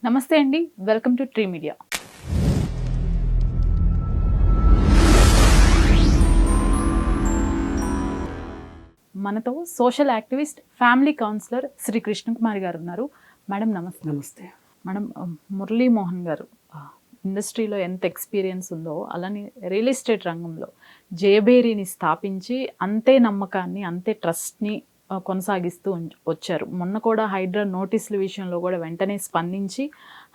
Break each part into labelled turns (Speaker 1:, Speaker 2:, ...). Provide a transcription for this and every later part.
Speaker 1: నమస్తే అండి, welcome to Tree Media. మనతో social activist, family counsellor Shri Krishnakumari గారు ఉన్నారు. మేడం నమస్తే.
Speaker 2: నమస్తే
Speaker 1: మేడం, మురళీ మోహన్ గారు ఇండస్ట్రీలో ఎంత ఎక్స్పీరియన్స్ ఉందో అలానే రియల్ ఎస్టేట్ రంగంలో జయబేరిని స్థాపించి అంతే నమ్మకాన్ని, అంతే ట్రస్ట్ని కొనసాగిస్తూ వచ్చారు. మొన్న కూడా హైడ్రా నోటీసుల విషయంలో కూడా వెంటనే స్పందించి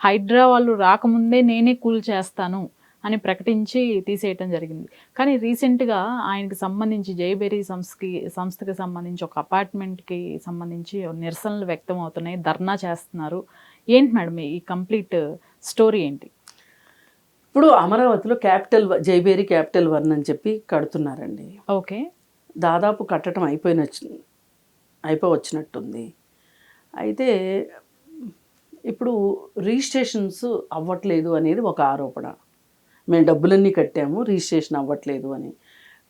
Speaker 1: హైడ్రా వాళ్ళు రాకముందే నేనే కూల్ చేస్తాను అని ప్రకటించి తీసేయటం జరిగింది. కానీ రీసెంట్గా ఆయనకు సంబంధించి జయబేరి సంస్థకి సంబంధించి ఒక అపార్ట్మెంట్కి సంబంధించి నిరసనలు వ్యక్తం అవుతున్నాయి, ధర్నా చేస్తున్నారు. ఏంటి మేడం ఈ కంప్లీట్ స్టోరీ ఏంటి?
Speaker 2: ఇప్పుడు అమరావతిలో జైబేరి క్యాపిటల్ 1 అని చెప్పి కడుతున్నారండి.
Speaker 1: ఓకే,
Speaker 2: దాదాపు కట్టడం అయిపోవచ్చినట్టుంది. అయితే ఇప్పుడు రిజిస్ట్రేషన్స్ అవ్వట్లేదు అనేది ఒక ఆరోపణ. మేము డబ్బులన్నీ కట్టాము, రిజిస్ట్రేషన్ అవ్వట్లేదు అని.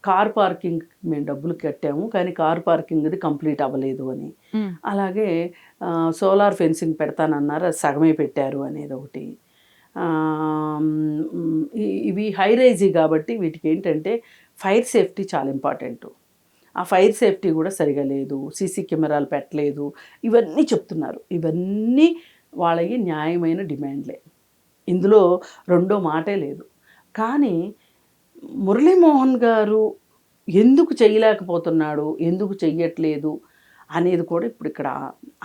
Speaker 2: కార్ పార్కింగ్ మేము డబ్బులు కట్టాము, కానీ కార్ పార్కింగ్ అది కంప్లీట్ అవ్వలేదు అని. అలాగే సోలార్ ఫెన్సింగ్ పెడతానన్నారు, అది సగమే పెట్టారు అనేది ఒకటి. ఇవి హై రైజీ కాబట్టి వీటికి ఏంటంటే ఫైర్ సేఫ్టీ చాలా ఇంపార్టెంట్. ఆ ఫైర్ సేఫ్టీ కూడా సరిగా లేదు, సీసీ కెమెరాలు పెట్టలేదు, ఇవన్నీ చెప్తున్నారు. ఇవన్నీ వాళ్ళకి న్యాయమైన డిమాండ్లే, ఇందులో రెండో మాటే లేదు. కానీ మురళీమోహన్ గారు ఎందుకు చేయలేకపోతున్నాడు, ఎందుకు చెయ్యట్లేదు అనేది కూడా ఇప్పుడు ఇక్కడ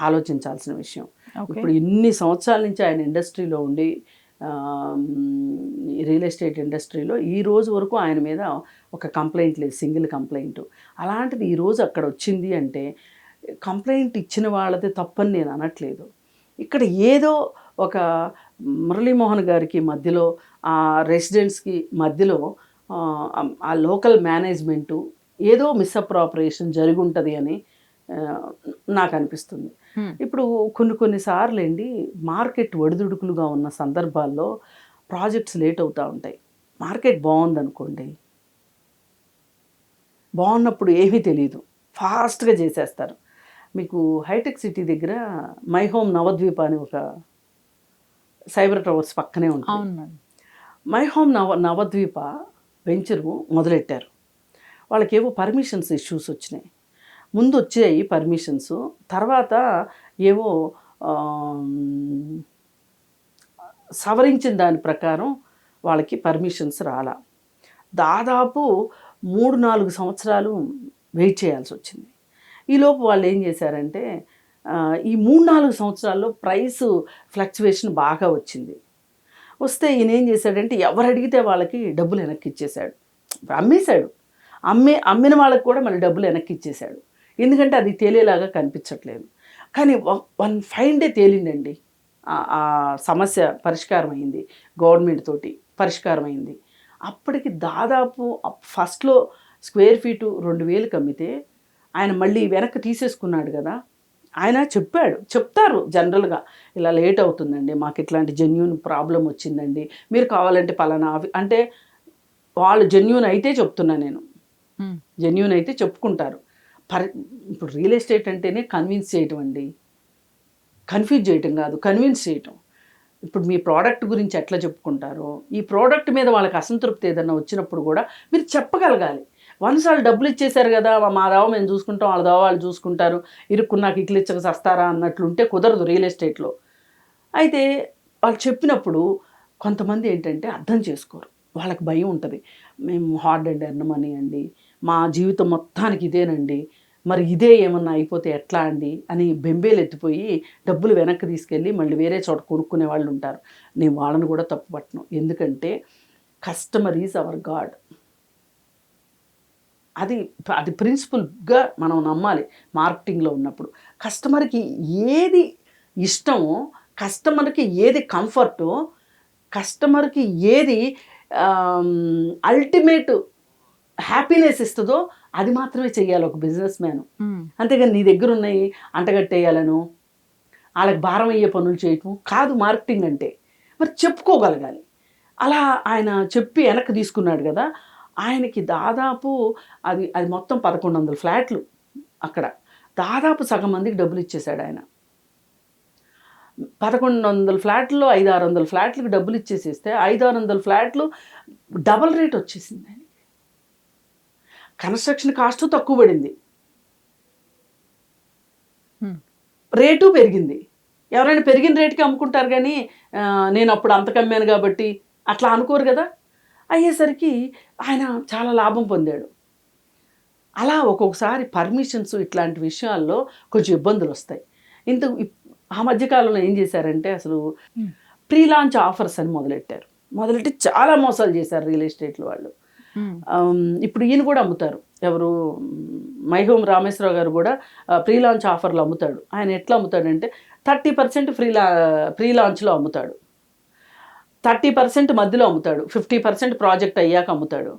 Speaker 2: ఆలోచించాల్సిన విషయం. ఇప్పుడు ఇన్ని సంవత్సరాల నుంచి ఆయన ఇండస్ట్రీలో ఉండి, రియల్ ఎస్టేట్ ఇండస్ట్రీలో ఈ రోజు వరకు ఆయన మీద ఒక కంప్లైంట్ లేదు, సింగిల్ కంప్లైంట్. అలాంటిది ఈరోజు అక్కడ వచ్చింది అంటే కంప్లైంట్ ఇచ్చిన వాళ్ళది తప్పని నేను అనట్లేదు. ఇక్కడ ఏదో ఒక మురళీమోహన్ గారికి మధ్యలో, ఆ రెసిడెంట్స్కి మధ్యలో ఆ లోకల్ మేనేజ్మెంటు ఏదో మిస్అప్రాపరేషన్ జరిగి ఉంటుంది అని నాకు అనిపిస్తుంది. ఇప్పుడు కొన్నిసార్లు అండి, మార్కెట్ ఒడిదుడుకులుగా ఉన్న సందర్భాల్లో ప్రాజెక్ట్స్ లేట్ అవుతూ ఉంటాయి. మార్కెట్ బాగుందనుకోండి, బాగున్నప్పుడు ఏమీ తెలియదు, ఫాస్ట్గా చేసేస్తారు. మీకు హైటెక్ సిటీ దగ్గర మై హోమ్ నవద్వీప అని ఒక సైబర్ టవర్స్ పక్కనే ఉంటుంది. మై హోమ్ నవద్వీప వెంచరు మొదలెట్టారు. వాళ్ళకేవో పర్మిషన్స్ ఇష్యూస్ వచ్చినాయి. ముందు వచ్చాయి పర్మిషన్స్, తర్వాత ఏవో సవరించిన దాని ప్రకారం వాళ్ళకి పర్మిషన్స్ రాలా. దాదాపు 3-4 సంవత్సరాలు వెయిట్ చేయాల్సి వచ్చింది. ఈలోపు వాళ్ళు ఏం చేశారంటే, ఈ 3-4 సంవత్సరాల్లో ప్రైస్ ఫ్లక్చువేషన్ బాగా వచ్చింది. వస్తే ఈయన ఏం చేశాడంటే, ఎవరు అడిగితే వాళ్ళకి డబ్బులు వెనక్కి ఇచ్చేశాడు. అమ్మేశాడు, అమ్మిన వాళ్ళకి కూడా మళ్ళీ డబ్బులు వెనక్కి ఇచ్చేశాడు. ఎందుకంటే అది తేలేలాగా కనిపించట్లేదు. కానీ వన్ ఫైన్ డే తేలిందండి, ఆ సమస్య పరిష్కారం అయింది, గవర్నమెంట్ తోటి పరిష్కారం అయింది. అప్పటికి దాదాపు ఫస్ట్లో స్క్వేర్ ఫీటు 2,000కి అమ్మితే ఆయన మళ్ళీ వెనక్కి తీసేసుకున్నాడు కదా. ఆయన చెప్తారు జనరల్గా, ఇలా లేట్ అవుతుందండి, మాకు ఇట్లాంటి జెన్యూన్ ప్రాబ్లం వచ్చిందండి, మీరు కావాలంటే పలానా అంటే వాళ్ళు జెన్యూన్ అయితే చెప్తున్నా నేను, జెన్యూన్ అయితే చెప్పుకుంటారు. ఇప్పుడు రియల్ ఎస్టేట్ అంటేనే కన్విన్స్ చేయటం అండి, కన్ఫ్యూజ్ చేయటం కాదు, కన్విన్స్ చేయటం. ఇప్పుడు మీ ప్రోడక్ట్ గురించి ఎట్లా చెప్పుకుంటారో, ఈ ప్రోడక్ట్ మీద వాళ్ళకి అసంతృప్తి ఏదన్నా వచ్చినప్పుడు కూడా మీరు చెప్పగలగాలి. వన్స్ వాళ్ళు డబ్బులు ఇచ్చేశారు కదా, మా దావ మేము చూసుకుంటాం, వాళ్ళ దావ వాళ్ళు చూసుకుంటారు, ఇరుక్కున్నాక ఇట్లు ఇచ్చక సస్తారా అన్నట్లుంటే కుదరదు రియల్ ఎస్టేట్లో. అయితే వాళ్ళు చెప్పినప్పుడు కొంతమంది ఏంటంటే అర్థం చేసుకోరు, వాళ్ళకి భయం ఉంటుంది. మేము హార్డ్ అండ్ ఎర్న్ మనీ అండి, మా జీవితం మొత్తానికి ఇదేనండి, మరి ఇదే ఏమన్నా అయిపోతే ఎట్లా అండి అని బెంబేలు ఎత్తిపోయి డబ్బులు వెనక్కి తీసుకెళ్ళి మళ్ళీ వేరే చోట కొనుక్కునే వాళ్ళు ఉంటారు. నేను వాళ్ళని కూడా తప్పు పట్టను, ఎందుకంటే కస్టమర్ ఈజ్ అవర్ గాడ్. అది ప్రిన్సిపల్గా మనం నమ్మాలి. మార్కెటింగ్లో ఉన్నప్పుడు కస్టమర్కి ఏది ఇష్టమో, కస్టమర్కి ఏది కంఫర్టో, కస్టమర్కి ఏది అల్టిమేట్ హ్యాపీనెస్ ఇస్తుందో అది మాత్రమే చెయ్యాలి ఒక బిజినెస్ మ్యాన్. అంతేగాని నీ దగ్గర ఉన్నాయి అంటగట్టేయాలను, వాళ్ళకి భారం అయ్యే పనులు చేయటం కాదు మార్కెటింగ్ అంటే. మరి చెప్పుకోగలగాలి. అలా ఆయన చెప్పి వెనక్కి తీసుకున్నాడు కదా. ఆయనకి దాదాపు అది మొత్తం 1,100 ఫ్లాట్లు అక్కడ, దాదాపు సగం మందికి డబ్బులు ఇచ్చేశాడు ఆయన. 1100 ఫ్లాట్లు 500-600 ఫ్లాట్లకు డబ్బులు ఇచ్చేసేస్తే 500-600 ఫ్లాట్లు డబల్ రేట్ వచ్చేసింది ఆయనకి. కన్స్ట్రక్షన్ కాస్ట్ తక్కువ పడింది, రేటు పెరిగింది. ఎవరైనా పెరిగిన రేటుకి అమ్ముకుంటారు కానీ నేను అప్పుడు అంత కమ్మాను కాబట్టి అట్లా అనుకోరు కదా. అయ్యేసరికి ఆయన చాలా లాభం పొందాడు. అలా ఒక్కొక్కసారి పర్మిషన్స్ ఇట్లాంటి విషయాల్లో కొంచెం ఇబ్బందులు వస్తాయి. ఆ మధ్యకాలంలో ఏం చేశారంటే అసలు ప్రీ లాంచ్ ఆఫర్స్ అని మొదలెట్టి చాలా మోసాలు చేశారు రియల్ ఎస్టేట్లు వాళ్ళు. ఇప్పుడు ఈయన కూడా అమ్ముతారు, ఎవరు మైహోమ్ రామేశ్వరరావు గారు కూడా ప్రీ లాంచ్ ఆఫర్లు అమ్ముతాడు. ఆయన ఎట్లా అమ్ముతాడంటే 30% ప్రీ లాంచ్లో అమ్ముతాడు, 30% మధ్యలో అమ్ముతాడు, 50% ప్రాజెక్ట్ అయ్యాక అమ్ముతాడు,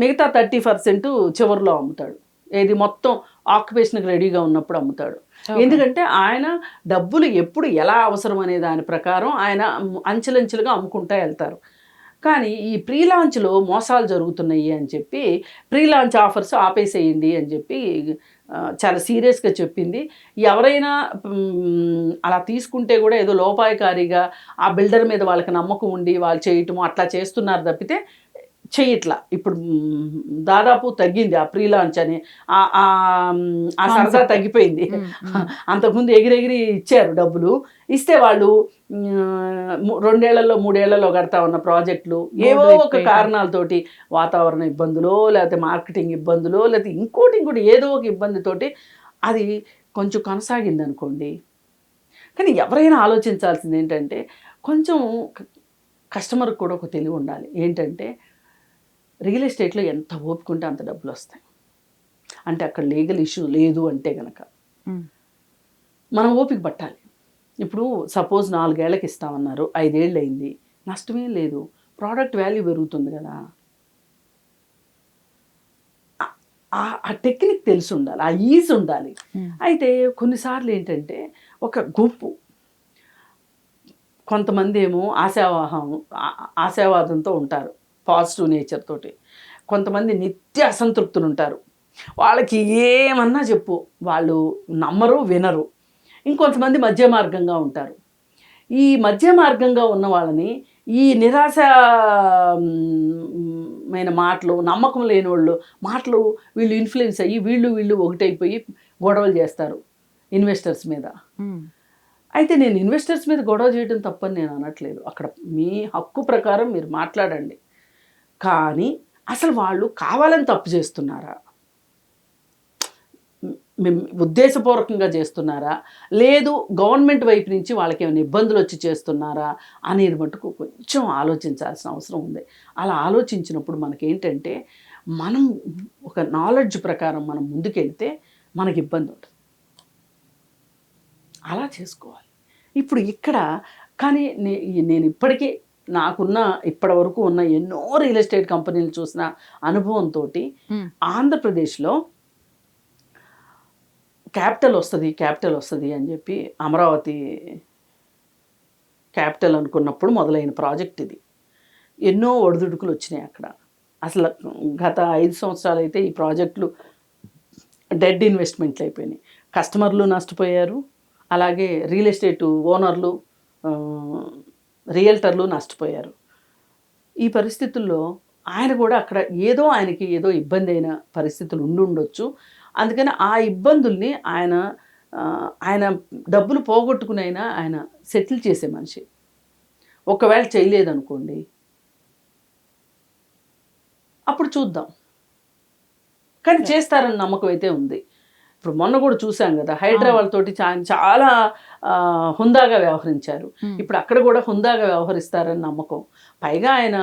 Speaker 2: మిగతా 30% చివరిలో అమ్ముతాడు. ఏది మొత్తం ఆక్యుపేషన్కి రెడీగా ఉన్నప్పుడు అమ్ముతాడు. ఎందుకంటే ఆయన డబ్బులు ఎప్పుడు ఎలా అవసరం అనే దాని ప్రకారం ఆయన అంచెలంచెలుగా అమ్ముకుంటూ వెళ్తారు. కానీ ఈ ప్రీ లాంచ్లో మోసాలు జరుగుతున్నాయి అని చెప్పి ప్రీ లాంచ్ ఆఫర్స్ ఆపేసేయండి అని చెప్పి చాలా సీరియస్గా చెప్పింది. ఎవరైనా అలా తీసుకుంటే కూడా ఏదో లోపాయకారిగా ఆ బిల్డర్ మీద వాళ్ళకి నమ్మకం ఉండి వాళ్ళు చేయటము అట్లా చేస్తున్నారు తప్పితే చెయ్యట్లా. ఇప్పుడు దాదాపు తగ్గింది ఆ ప్రీ లాంచ్ అని, ఆ సరదా తగ్గిపోయింది. అంతకుముందు ఎగిరెగిరి ఇచ్చారు డబ్బులు, ఇస్తే వాళ్ళు 2 ఏళ్లలో 3 ఏళ్లలో కడతా ఉన్న ప్రాజెక్టులు ఏవో ఒక కారణాలతోటి, వాతావరణ ఇబ్బందులో లేకపోతే మార్కెటింగ్ ఇబ్బందులో లేకపోతే ఇంకోటి ఏదో ఒక ఇబ్బందితోటి అది కొంచెం కొనసాగింది అనుకోండి. కానీ ఎవరైనా ఆలోచించాల్సింది ఏంటంటే కొంచెం కస్టమర్కి కూడా ఒక తెలివి ఉండాలి. ఏంటంటే రియల్ ఎస్టేట్లో ఎంత ఓపుకుంటే అంత డబ్బులు వస్తాయి. అంటే అక్కడ లీగల్ ఇష్యూ లేదు అంటే కనుక మనం ఓపిక పట్టాలి. ఇప్పుడు సపోజ్ 4 ఏళ్ళకి ఇస్తామన్నారు, 5 ఏళ్ళు అయింది, నష్టమేం లేదు, ప్రోడక్ట్ వాల్యూ పెరుగుతుంది కదా. ఆ టెక్నిక్ తెలిసి ఉండాలి, ఆ ఈజ్ ఉండాలి. అయితే కొన్నిసార్లు ఏంటంటే ఒక గుంపు కొంతమంది ఏమో ఆశావాదంతో ఉంటారు, పాజిటివ్ నేచర్ తోటి. కొంతమంది నిత్య అసంతృప్తులు ఉంటారు, వాళ్ళకి ఏమన్నా చెప్పు వాళ్ళు నమ్మరు వినరు. ఇంకొంతమంది మధ్య మార్గంగా ఉంటారు. ఈ మధ్య మార్గంగా ఉన్న వాళ్ళని ఈ నిరాశమైన మాటలు, నమ్మకం లేని వాళ్ళు మాటలు వీళ్ళు ఇన్ఫ్లుయెన్స్ అయ్యి వీళ్ళు ఒకటైపోయి గొడవలు చేస్తారు ఇన్వెస్టర్స్ మీద. అయితే నేను ఇన్వెస్టర్స్ మీద గొడవ చేయడం తప్పని నేను అనట్లేదు, అక్కడ మీ హక్కు ప్రకారం మీరు మాట్లాడండి. కానీ అసలు వాళ్ళు కావాలని తప్పు చేస్తున్నారా, ఉద్దేశపూర్వకంగా చేస్తున్నారా, లేదు గవర్నమెంట్ వైపు నుంచి వాళ్ళకి ఏమైనా ఇబ్బందులు వచ్చి చేస్తున్నారా అనేది మటుకు కొంచెం ఆలోచించాల్సిన అవసరం ఉంది. అలా ఆలోచించినప్పుడు మనకేంటంటే మనం ఒక నాలెడ్జ్ ప్రకారం మనం ముందుకెళ్తే మనకి ఇబ్బంది ఉంటుంది. అలా చేసుకోవాలి. ఇప్పుడు ఇక్కడ కానీ నేను ఇప్పటికీ నాకున్న ఇప్పటి వరకు ఉన్న ఎన్నో రియల్ ఎస్టేట్ కంపెనీలు చూసిన అనుభవంతో ఆంధ్రప్రదేశ్లో క్యాపిటల్ వస్తుంది అని చెప్పి అమరావతి క్యాపిటల్ అనుకున్నప్పుడు మొదలైన ప్రాజెక్ట్ ఇది. ఎన్నో ఒడిదుడుకులు వచ్చినాయి అక్కడ. అసలు గత 5 సంవత్సరాలు అయితే ఈ ప్రాజెక్టులు డెడ్ ఇన్వెస్ట్మెంట్లు అయిపోయినాయి. కస్టమర్లు నష్టపోయారు, అలాగే రియల్ ఎస్టేట్ ఓనర్లు, రియల్టర్లు నష్టపోయారు. ఈ పరిస్థితుల్లో ఆయన కూడా అక్కడ ఆయనకి ఏదో ఇబ్బంది అయిన పరిస్థితులు ఉండొచ్చు. అందుకని ఆ ఇబ్బందుల్ని ఆయన డబ్బులు పోగొట్టుకునైనా ఆయన సెటిల్ చేసే మనిషి. ఒకవేళ చేయలేదనుకోండి అప్పుడు చూద్దాం, కానీ చేస్తారని నమ్మకం అయితే ఉంది. ఇప్పుడు మొన్న కూడా చూసాం కదా, హైదరాబాద్ తోటి చాలా హుందాగా వ్యవహరించారు. ఇప్పుడు అక్కడ కూడా హుందాగా వ్యవహరిస్తారని నమ్మకం. పైగా ఆయన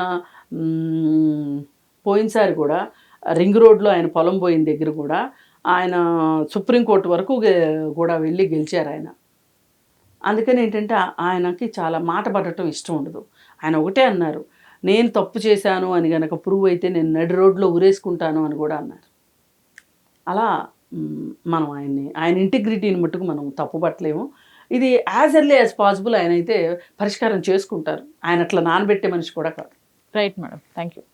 Speaker 2: పోయినసారి కూడా రింగ్ రోడ్లో ఆయన పొలం పోయిన దగ్గర కూడా ఆయన సుప్రీంకోర్టు వరకు కూడా వెళ్ళి గెలిచారు ఆయన. అందుకని ఏంటంటే ఆయనకి చాలా మాట పడటం ఇష్టం ఉండదు. ఆయన ఒకటే అన్నారు, నేను తప్పు చేశాను అని కనుక ప్రూవ్ అయితే నేను నడి రోడ్లో ఉరేసుకుంటాను అని కూడా అన్నారు. అలా మనం ఆయన ఇంటిగ్రిటీని మట్టుకు మనం తప్పుపట్టలేము. ఇది యాజ్ ఎర్లీ యాజ్ పాసిబుల్ ఆయన అయితే పరిష్కారం చేసుకుంటారు. ఆయన అట్లా నానబెట్టే మనిషి కూడా కాదు.
Speaker 1: Right madam, thank you.